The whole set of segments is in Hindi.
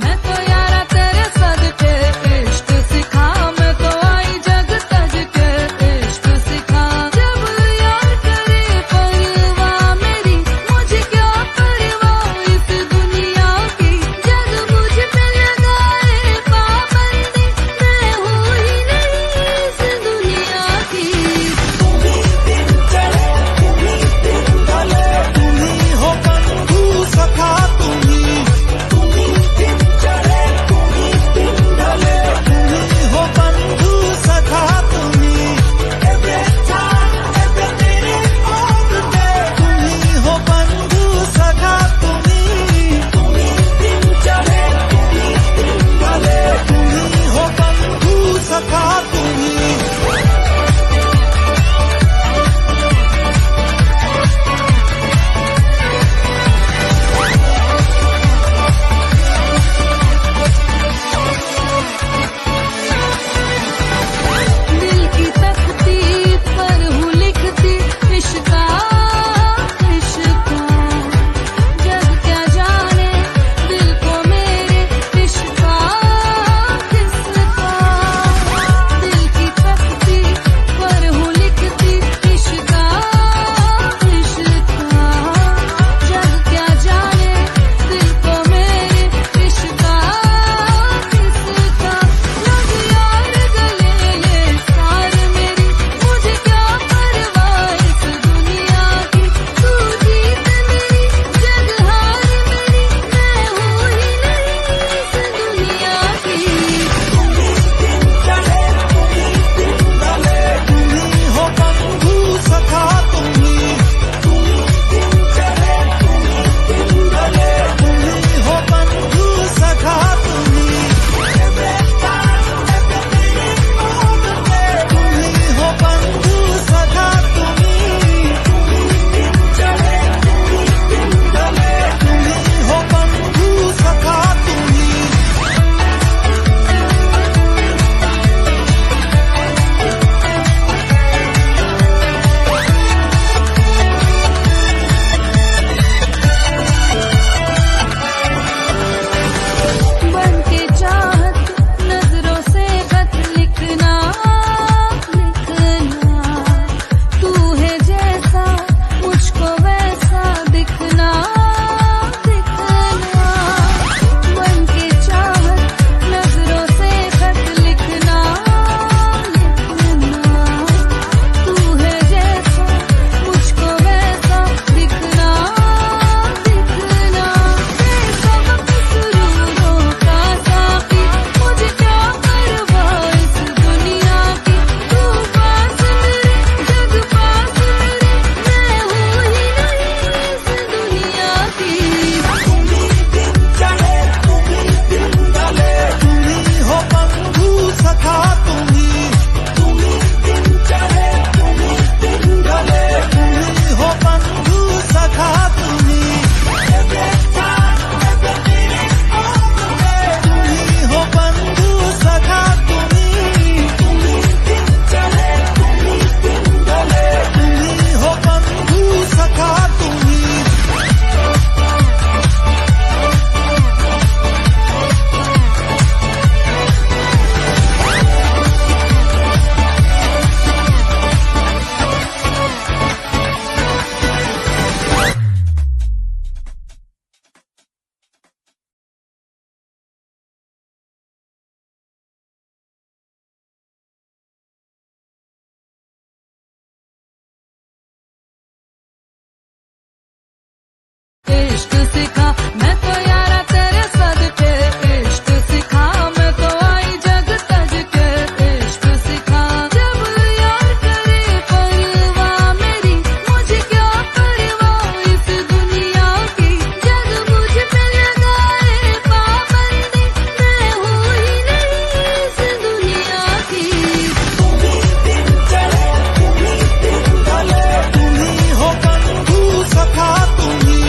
मैं तो यारा तेरे सदके इश्क सिखा, मैं तो आई जग तज के इश्क सिखा। जब यार करे परवाह मेरी, मुझे क्या परवाह इस दुनिया की, जग मुझ पे लगाए पाबंदी, मैं हूँ ही नहीं इस दुनिया की। तुम्ही दिन चढ़े तुम्ही दिन ढले, तुम्ही हो बंधु सखा तुम्ही दिन चढ़े तुम्ही दिन ढले, तुम्ही हो बंधु सखा तुम्ही। Every time every minute of the day, तुम्ही हो बंधु सखा तुम्ही दिन चढ़े तुम्ही दिन ढले, तुम्ही हो बंधु सखा तुम्ही। दिल की तख्ती पर हूँ लिखती इश्का इश्का, जग क्या जाने दिल को मेरे इश्का किसका। दिल की तख्ती पर हूँ लिखती इश्का इश्का, जग क्या जाने दिल को मेरे इश्का किसका। लग यार गले ये सार मेरी, मुझे क्या परवाह इस दुनिया की, तू जीत मेरी जग हार मेरी, मैं हूँ ही नहीं इस दुनिया की। तुम्ही दिन चढ़े तुम्ही दिन ढले, तुम्ही हो बंधु सखा तुम्ही दिन चढ़े तुम्ही दिन ढले, तुम्ही हो बंधु सखा तुम्ही। Every time every minute of the day, तुम्ही हो बंधु सखा तुम्ही दिन चढ़े तुम्ही दिन ढले, तुम्ही हो बंधु सखा तुम्ही। बन के चाहत नजरों से खत लिखना लिखना, तू है जैसा मुझको वैसा दिखना दिखना। बन के चाहत नजरों से खत लिखना लिखना, तू है जैसा मुझको वैसा दिखना दिखना। बेसबक सुरूरों का साकी, मुझे क्या परवाह इस दुनिया की, तू पास मेरे जग पास मेरे, मैं हूँ ही नहीं इस दुनिया की। तुम्ही दिन चढ़े तुम्ही दिन ढले, तुम्ही हो बंधु सखा तुम्ही दिन चढ़े तुम्ही दिन ढले, तुम्ही हो बंधु सखा तुम्ही। Every time every minute of the day, तुम्ही हो बंधु सखा तुम्ही दिन चढ़े तुम्ही दिन ढले, तुम्ही हो बंधु सखा तुम्ही। इश्क सिखा, मैं तो यारा तेरे सदके इश्क सिखा, मैं तो आई जग तज के इश्क सिखा। जब यार करे परवाह मेरी, मुझे क्या परवाह इस दुनिया की, जग मुझ पे लगाए पाबंदी, मैं हूँ ही नहीं इस दुनिया की। तुम्ही दिन चढ़े तुम्ही दिन ढले, तुम्ही हो बंधु सखा तुम्ही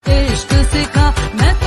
इश्क सिखा मैं तो